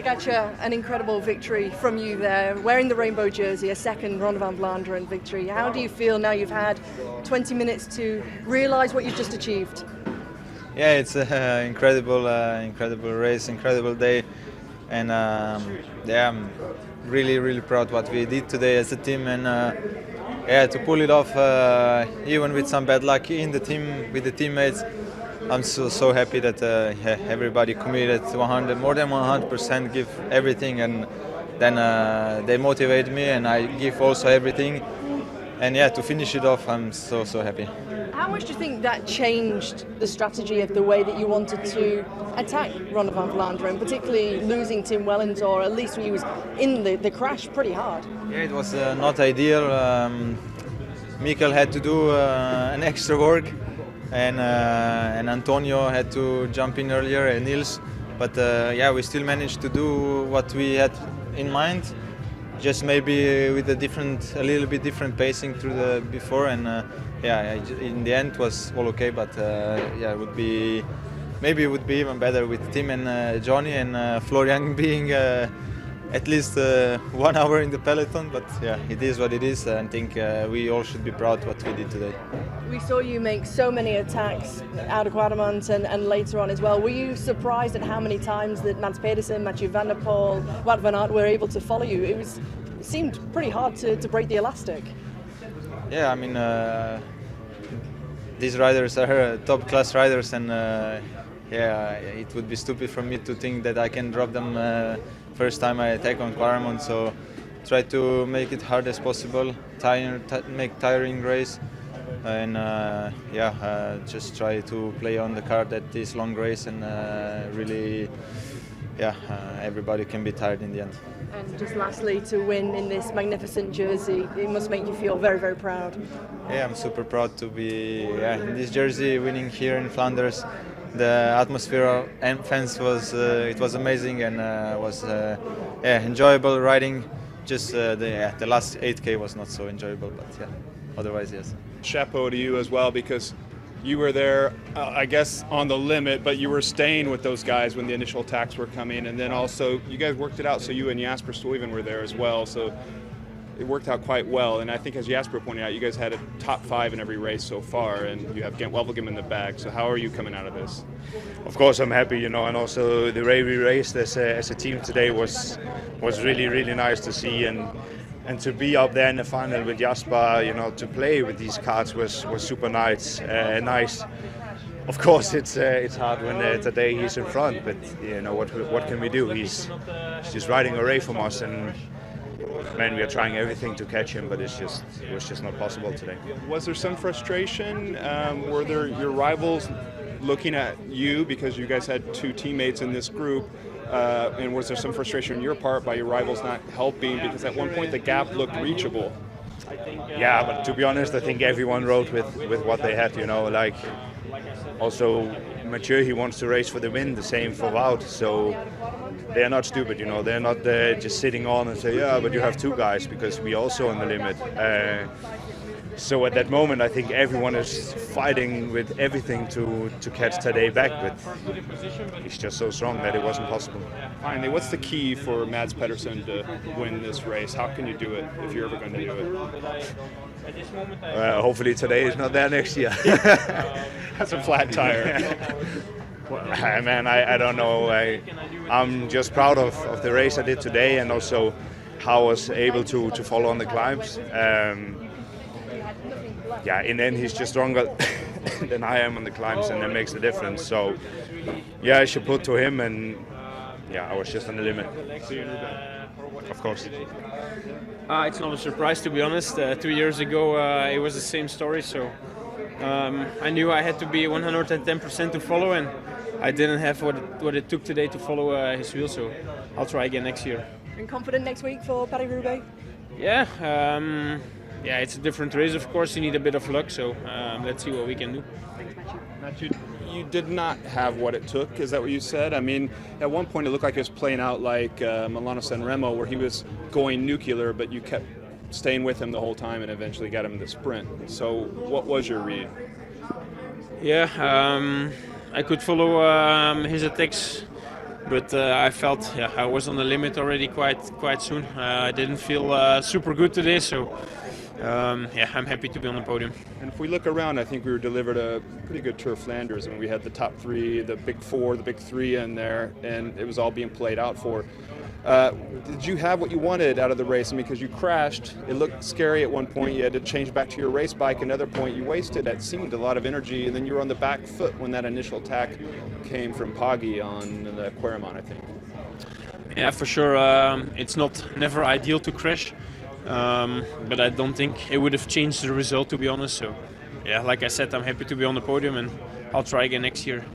Pogacar, an incredible victory from you there, wearing the rainbow jersey, a second Ronde van Vlaanderen victory. How do you feel now you've had 20 minutes to realise what you've just achieved? Yeah, it's an incredible race, incredible day, and yeah, I'm really proud what we did today as a team, and yeah, to pull it off even with some bad luck in the team with the teammates. I'm so happy that everybody committed more than 100%, give everything, and then they motivate me, and I give also everything. And yeah, to finish it off, I'm so happy. How much do you think that changed the strategy of the way that you wanted to attack Ronde van Vlaanderen, particularly losing Tim Wellens, or at least when he was in the crash pretty hard? Yeah, it was not ideal. Mikel had to do an extra work, and Antonio had to jump in earlier, and Niels. But yeah, we still managed to do what we had in mind. Just maybe with a little bit different pacing through the before, and yeah, in the end was all okay. But yeah, it would be even better with Tim and Johnny and Florian being at least 1 hour in the peloton. But yeah, it is what it is. I think we all should be proud what we did today. We saw you make so many attacks out of Kwaremont and later on as well. Were you surprised at how many times that Mads Pedersen, Mathieu van der Poel, Wout van Aert were able to follow you? It seemed pretty hard to break the elastic. Yeah, I mean, these riders are top class riders, and yeah, it would be stupid for me to think that I can drop them first time I attack on Kwaremont. So try to make it hard as possible, make tiring race. And yeah, just try to play on the card at this long race, and really, yeah, everybody can be tired in the end. And just lastly, to win in this magnificent jersey, it must make you feel very proud. Yeah, I'm super proud to be in this jersey, winning here in Flanders. The atmosphere and fans was amazing, and was yeah, enjoyable riding. Just the last 8K was not so enjoyable, but yeah, otherwise yes. Chapeau to you as well, because you were there, I guess, on the limit, but you were staying with those guys when the initial attacks were coming, and then also you guys worked it out, so you and Jasper Stuyven were there as well, so it worked out quite well. And I think, as Jasper pointed out, you guys had a top 5 in every race so far, and you have Gent-Wevelgem in the bag. So how are you coming out of this? Of course, I'm happy, and also the way we raced as a team today was really nice to see, and to be up there in the final with Jasper, to play with these cards was super nice. Of course, it's hard when today he's in front, but what can we do? He's just riding away from us, and man, we are trying everything to catch him, but it was just not possible today. Was there some frustration? Were there your rivals looking at you, because you guys had 2 teammates in this group? And was there some frustration on your part by your rivals not helping? Because at one point the gap looked reachable. Yeah, but to be honest, I think everyone rode with what they had. Like also Mathieu, he wants to race for the win. The same for Wout. So they are not stupid. They're not just sitting on and say, yeah, but you have 2 guys, because we also on the limit. So at that moment, I think everyone is fighting with everything to catch Tadej back, but he's just so strong that it wasn't possible. Finally, what's the key for Mads Pedersen to win this race? How can you do it if you're ever going to do it? Hopefully today is not there next year. That's a flat tire. Man, I don't know. I'm just proud of the race I did today, and also how I was able to follow on the climbs. Yeah, in the end he's just stronger than I am on the climbs, and that makes the difference. So yeah, I should put to him, and yeah, I was just on the limit. Of course. It's not a surprise, to be honest. 2 years ago it was the same story, so I knew I had to be 110% to follow, and I didn't have what it took today to follow his wheel, so I'll try again next year. And confident next week for Paris-Roubaix? Yeah. Yeah, it's a different race, of course. You need a bit of luck, so let's see what we can do. Thanks, Mathieu. Mathieu, you did not have what it took, is that what you said? I mean, at one point it looked like it was playing out like Milano-San Remo, where he was going nuclear, but you kept staying with him the whole time and eventually got him the sprint. So what was your read? Yeah, I could follow his attacks but I felt I was on the limit already quite soon. I didn't feel super good today, so I'm happy to be on the podium. And if we look around, I think we were delivered a pretty good Tour of Flanders, and we had the top three, the big four, the big three in there, and it was all being played out for. Did you have what you wanted out of the race? I mean, because you crashed, it looked scary at one point, you had to change back to your race bike. Another point, you wasted, it seemed, a lot of energy, and then you were on the back foot when that initial attack came from Poggi on the Kwaremont, I think. Yeah, for sure. It's never ideal to crash, but I don't think it would have changed the result, to be honest. So, yeah, like I said, I'm happy to be on the podium, and I'll try again next year.